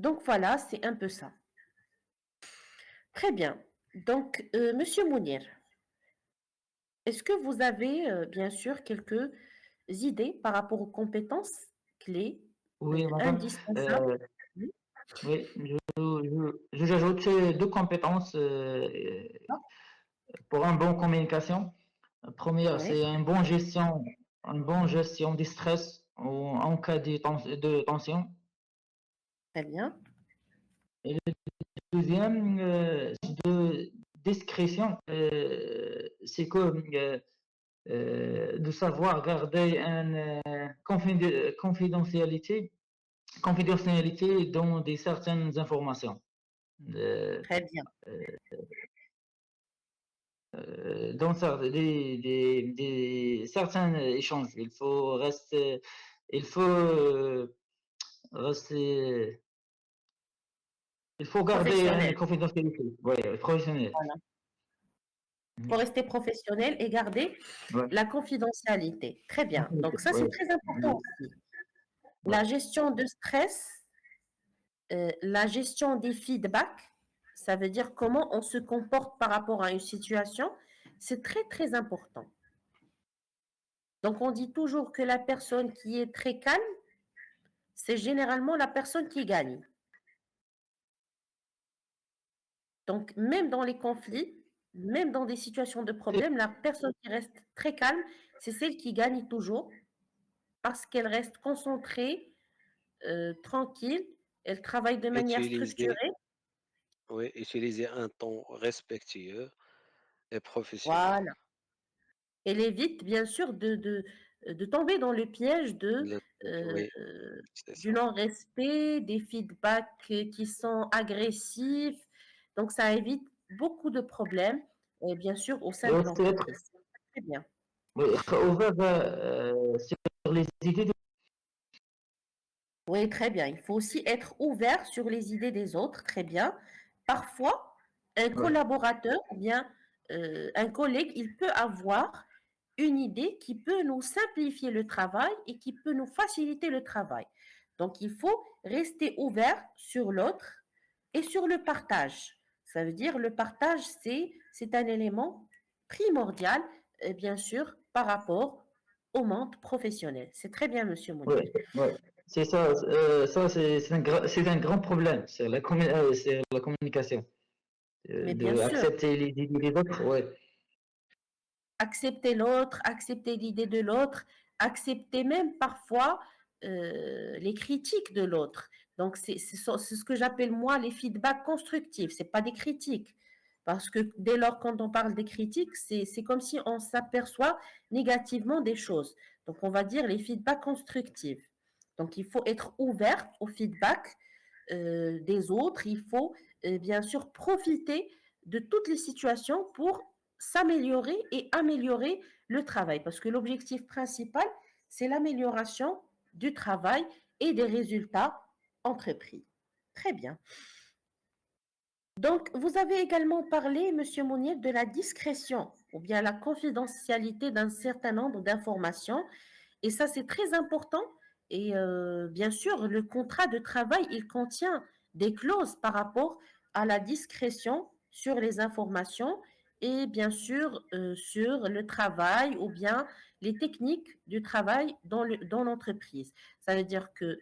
Donc voilà, c'est un peu ça. Très bien. Donc, Monsieur Mounir, est-ce que vous avez bien sûr quelques idées par rapport aux compétences clés Oui, madame. indispensables? Euh, Oui. oui, j'ajoute deux compétences pour une bonne communication. La première, Oui, c'est une bonne gestion du stress en cas de tension. très bien. Et le deuxième, de discrétion, c'est que de savoir garder une confidentialité dans certaines informations. Euh, Très bien. certains échanges. Il faut rester, il faut garder une Professionnel. confidentialité, ouais, professionnelle. Voilà. Il faut Mhm. rester professionnel et garder Ouais. la confidentialité. Très bien. Donc ça, c'est Ouais. très important aussi. Ouais. La gestion de stress, la gestion des feedbacks, ça veut dire comment on se comporte par rapport à une situation, c'est très, très important. Donc, on dit toujours que la personne qui est très calme, c'est généralement la personne qui gagne. Donc, même dans les conflits, même dans des situations de problème, la personne qui reste très calme, c'est celle qui gagne toujours parce qu'elle reste concentrée, tranquille, elle travaille de manière Utiliser, structurée. oui, utiliser un ton respectueux et professionnel. Voilà. Elle évite, bien sûr, de tomber dans le piège Oui, c'est du ça. non-respect, des feedbacks qui sont agressifs. Donc, ça évite beaucoup de problèmes, et bien sûr, au sein Et de aussi l'entreprise. Très bien. être ouvert sur les idées Oui, très bien. Il faut aussi être ouvert sur les idées des autres. Très bien. Parfois, un ouais. collaborateur ou bien un collègue, il peut avoir une idée qui peut nous simplifier le travail et qui peut nous faciliter le travail. Donc, il faut rester ouvert sur l'autre et sur le partage. Ça veut dire le partage, c'est un élément primordial, bien sûr, par rapport au monde professionnel. C'est très bien, Monsieur Mounir. Ouais, ouais. C'est ça, c'est un grand problème, c'est la communication, Mais bien de sûr, accepter les idées des autres, ouais. accepter l'autre, accepter l'idée de l'autre, accepter même parfois les critiques de l'autre. Donc, c'est ce que j'appelle moi les feedbacks constructifs. C'est pas des critiques. Parce que dès lors, quand on parle des critiques, c'est comme si on s'aperçoit négativement des choses. Donc, on va dire les feedbacks constructifs. Donc, il faut être ouvert au feedback des autres. Il faut bien sûr profiter de toutes les situations pour s'améliorer et améliorer le travail. Parce que l'objectif principal, c'est l'amélioration du travail et des résultats entrepris. Très bien. Donc, vous avez également parlé, Monsieur Mounier, de la discrétion ou bien la confidentialité d'un certain nombre d'informations. Et ça, c'est très important. Et bien sûr, le contrat de travail, il contient des clauses par rapport à la discrétion sur les informations et bien sûr sur le travail ou bien les techniques du travail dans l'entreprise. Ça veut dire que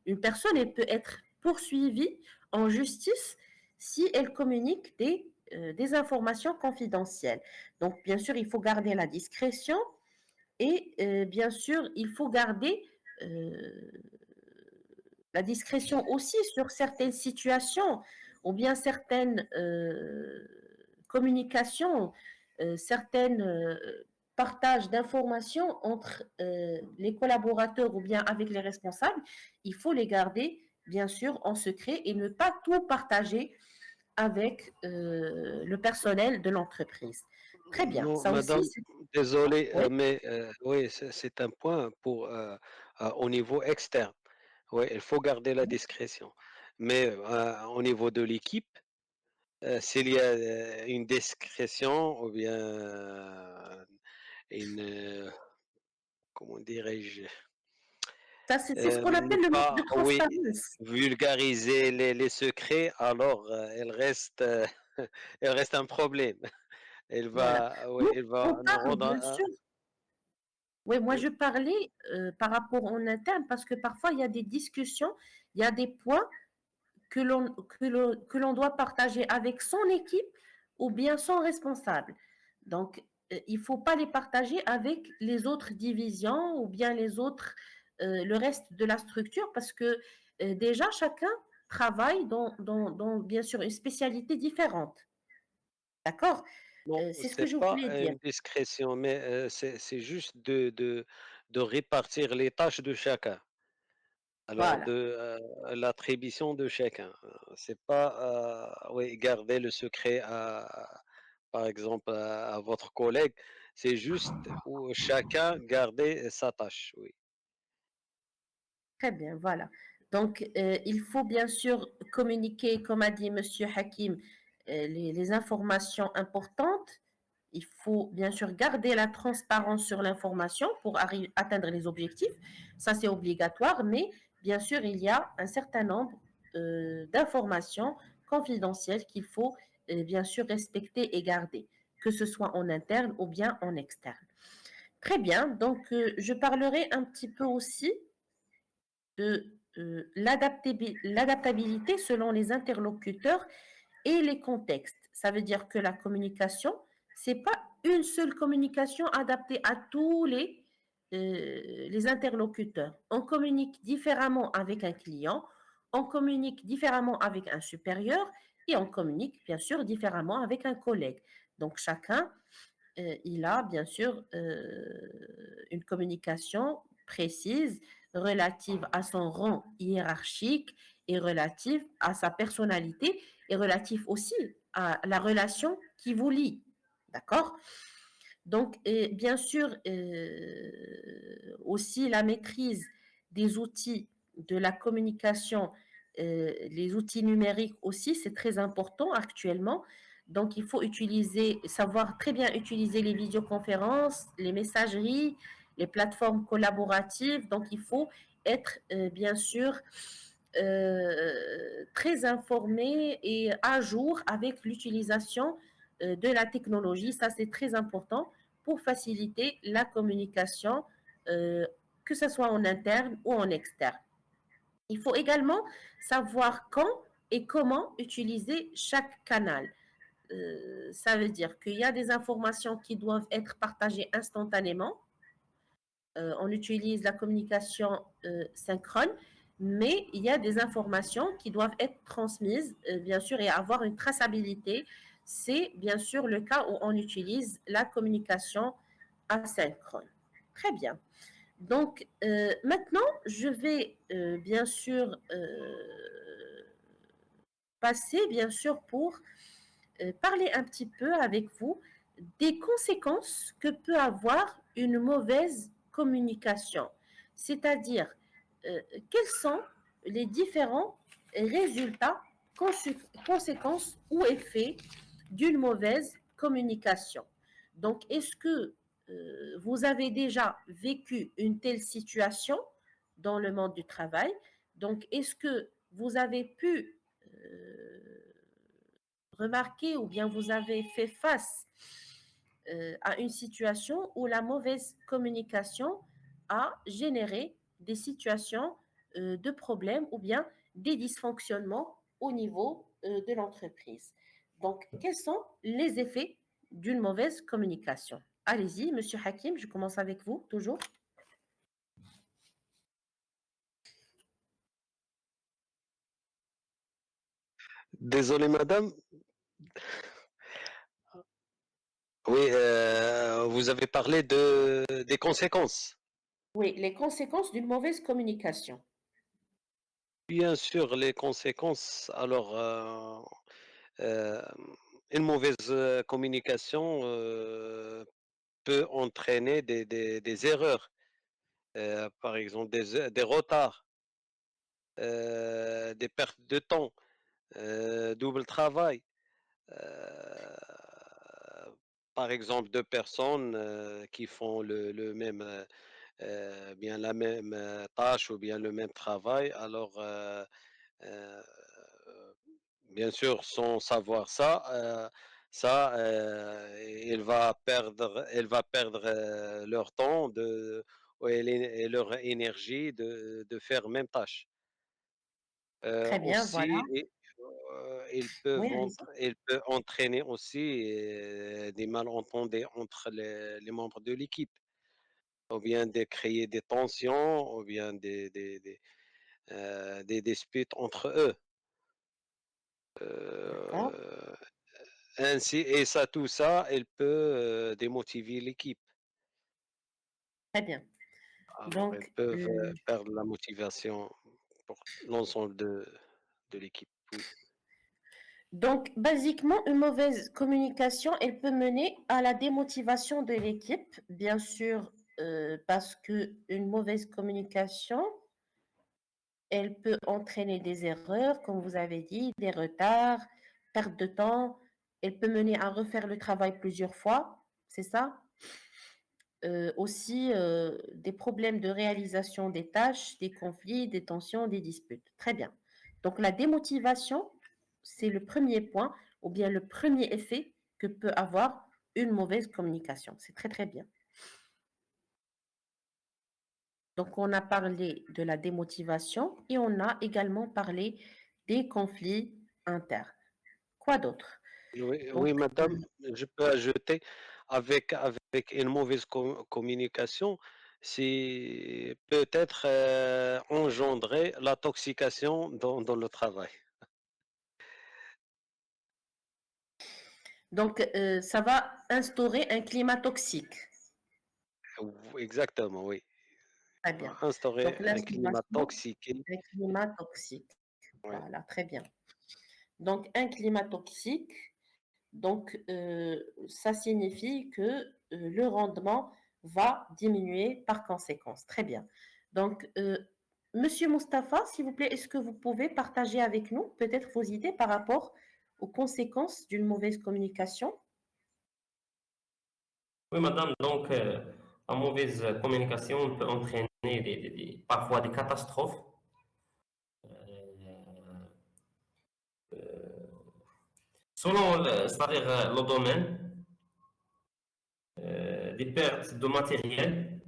une personne, elle peut être poursuivie en justice si elle communique des informations confidentielles. Donc, bien sûr, il faut garder la discrétion et bien sûr, il faut garder euh, la discrétion aussi sur certaines situations ou bien certaines communications, certaines partages d'informations entre les collaborateurs ou bien avec les responsables. Il faut les garder, bien sûr, en secret et ne pas tout partager avec le personnel de l'entreprise. Très bien. Non, Ça aussi, madame, désolé, oui, mais oui, c'est un point pour au niveau externe. Oui, il faut garder la discrétion. Mais au niveau de l'équipe, s'il y a une discrétion ou bien une, comment dirais-je, Ça, c'est ce qu'on Ne appelle le manque de pas, oui, transparence. vulgariser les secrets, alors elle reste un problème. Elle Voilà. va, oui, Donc, elle on va nous parle rendre bien sûr. Oui, moi oui, je parlais par rapport en interne parce que parfois il y a des discussions, il y a des points que l'on doit partager avec son équipe ou bien son responsable. Donc, il ne faut pas les partager avec les autres divisions ou bien le reste de la structure parce que déjà chacun travaille dans, bien sûr une spécialité différente. D'accord. non, C'est ce que c'est je pas voulais dire. une discrétion, mais c'est juste de répartir les tâches de chacun. Alors Voilà. de l'attribution de chacun. C'est pas, oui, garder le secret par exemple, à votre collègue, c'est juste où chacun garder sa tâche, oui. Très bien, voilà. Donc, il faut bien sûr communiquer, comme a dit Monsieur Hakim, les informations importantes. Il faut bien sûr garder la transparence sur l'information pour atteindre les objectifs. Ça, c'est obligatoire, mais bien sûr, il y a un certain nombre d'informations confidentielles qu'il faut bien sûr respecter et garder, que ce soit en interne ou bien en externe. Très bien, donc je parlerai un petit peu aussi de l'adaptabilité selon les interlocuteurs et les contextes. Ça veut dire que la communication, c'est pas une seule communication adaptée à tous les interlocuteurs. On communique différemment avec un client, on communique différemment avec un supérieur et on communique bien sûr différemment avec un collègue. Donc chacun il a bien sûr une communication précise relative à son rang hiérarchique et relative à sa personnalité et relative aussi à la relation qui vous lie. D'accord. Donc, bien sûr, aussi la maîtrise des outils de la communication, les outils numériques aussi, c'est très important actuellement. Donc, il faut savoir très bien utiliser les vidéoconférences, les messageries, les plateformes collaboratives. Donc, il faut être, bien sûr, très informé et à jour avec l'utilisation de la technologie. Ça, c'est très important pour faciliter la communication, euh, que ce soit en interne ou en externe. Il faut également savoir quand et comment utiliser chaque canal. Ça veut dire qu'il y a des informations qui doivent être partagées instantanément. On utilise la communication synchrone, mais il y a des informations qui doivent être transmises, bien sûr, et avoir une traçabilité. C'est bien sûr le cas où on utilise la communication asynchrone. Très bien. Donc, maintenant, je vais bien sûr passer, bien sûr, pour parler un petit peu avec vous des conséquences que peut avoir une mauvaise communication. C'est-à-dire, quels sont les différents résultats, conséquences ou effets d'une mauvaise communication. Donc, est-ce que vous avez déjà vécu une telle situation dans le monde du travail? Donc, est-ce que vous avez pu remarquer ou bien vous avez fait face à une situation où la mauvaise communication a généré des situations de problèmes ou bien des dysfonctionnements au niveau de l'entreprise. Donc, quels sont les effets d'une mauvaise communication? Allez-y, Monsieur Hakim, je commence avec vous, toujours. Désolé madame, oui, vous avez parlé des conséquences. Oui, les conséquences d'une mauvaise communication. Bien sûr, les conséquences, alors, euh, une mauvaise communication peut entraîner des erreurs, par exemple des retards, des pertes de temps, double travail. euh, Par exemple, deux personnes qui font le même bien la même tâche ou bien le même travail, alors euh, bien sûr, sans savoir ça, elle va perdre leur temps et leur énergie de faire même tâche. Très bien, voilà. Aussi, Oui, allez-y. ils peuvent entraîner aussi des malentendus entre les membres de l'équipe, ou bien de créer des tensions, ou bien des disputes entre eux. D'accord, Euh, Ainsi, et ça, tout ça, elle peut démotiver l'équipe. très bien. Alors, elles Donc, peuvent perdre la motivation pour l'ensemble de l'équipe. Oui. basiquement, une mauvaise communication, elle peut mener à la démotivation de l'équipe, bien sûr, parce que une mauvaise communication, elle peut entraîner des erreurs, comme vous avez dit, des retards, perte de temps. Elle peut mener à refaire le travail plusieurs fois, c'est ça? Aussi, des problèmes de réalisation des tâches, des conflits, des tensions, des disputes. Très bien. Donc, la démotivation, c'est le premier point ou bien le premier effet que peut avoir une mauvaise communication. C'est très, très bien. Donc, on a parlé de la démotivation et on a également parlé des conflits internes. Quoi d'autre? Oui, Donc, oui, madame, je peux ajouter, avec une mauvaise communication, c'est peut-être engendrer l'intoxication dans le travail. ça va instaurer un climat toxique. Exactement, oui. Très bien. Donc, Instaurer un climat l'installation toxique. d'un climat toxique. Oui. Voilà, très bien. Donc, un climat toxique, ça signifie que le rendement va diminuer par conséquence. Très bien. Donc, Monsieur Mustapha, s'il vous plaît, est-ce que vous pouvez partager avec nous peut-être vos idées par rapport aux conséquences d'une mauvaise communication? Oui, madame, donc la mauvaise communication peut entraîner parfois des catastrophes. Selon c'est-à-dire le domaine, des pertes de matériel,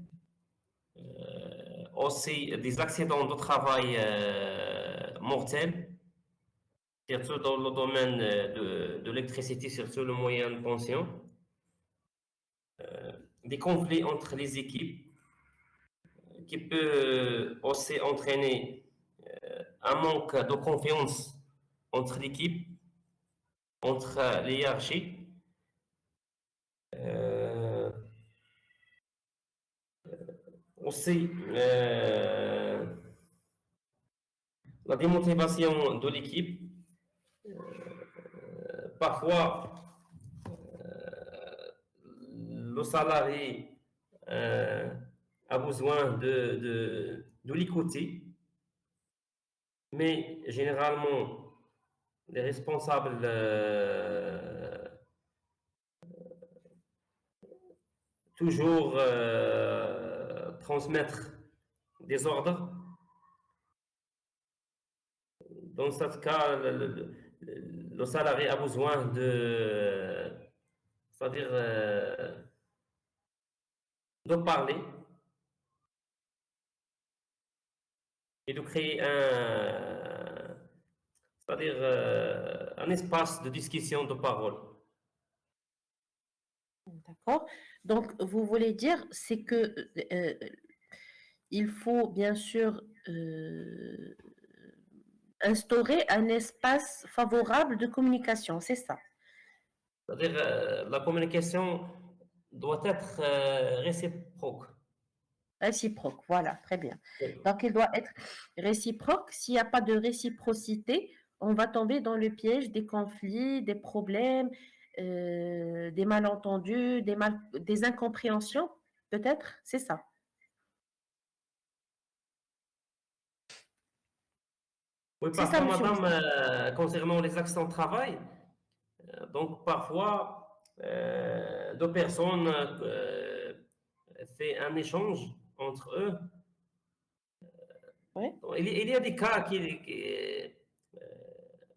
aussi des accidents de travail mortels, surtout dans le domaine de l'électricité, surtout le moyen de pension, des conflits entre les équipes qui peut aussi entraîner un manque de confiance entre l'équipe, entre les hiérarchies. Euh, Aussi, la démotivation de l'équipe. Parfois, le salarié a besoin de l'écouter, mais généralement, les responsables toujours transmettre des ordres. Dans ce cas, le salarié a besoin c'est-à-dire de parler et de créer c'est-à-dire un espace de discussion, de parole. D'accord? Donc, vous voulez dire, c'est que il faut bien sûr instaurer un espace favorable de communication, c'est ça? C'est-à-dire la communication doit être réciproque. Réciproque, voilà, très bien. Oui. Donc, il doit être réciproque. S'il n'y a pas de réciprocité, on va tomber dans le piège des conflits, des problèmes, des malentendus, des incompréhensions, peut-être, c'est ça. Oui, C'est ça, parfois, monsieur madame, Moustapha. concernant les accidents de travail, donc parfois, deux personnes fait un échange entre eux. Ouais. Il y a des cas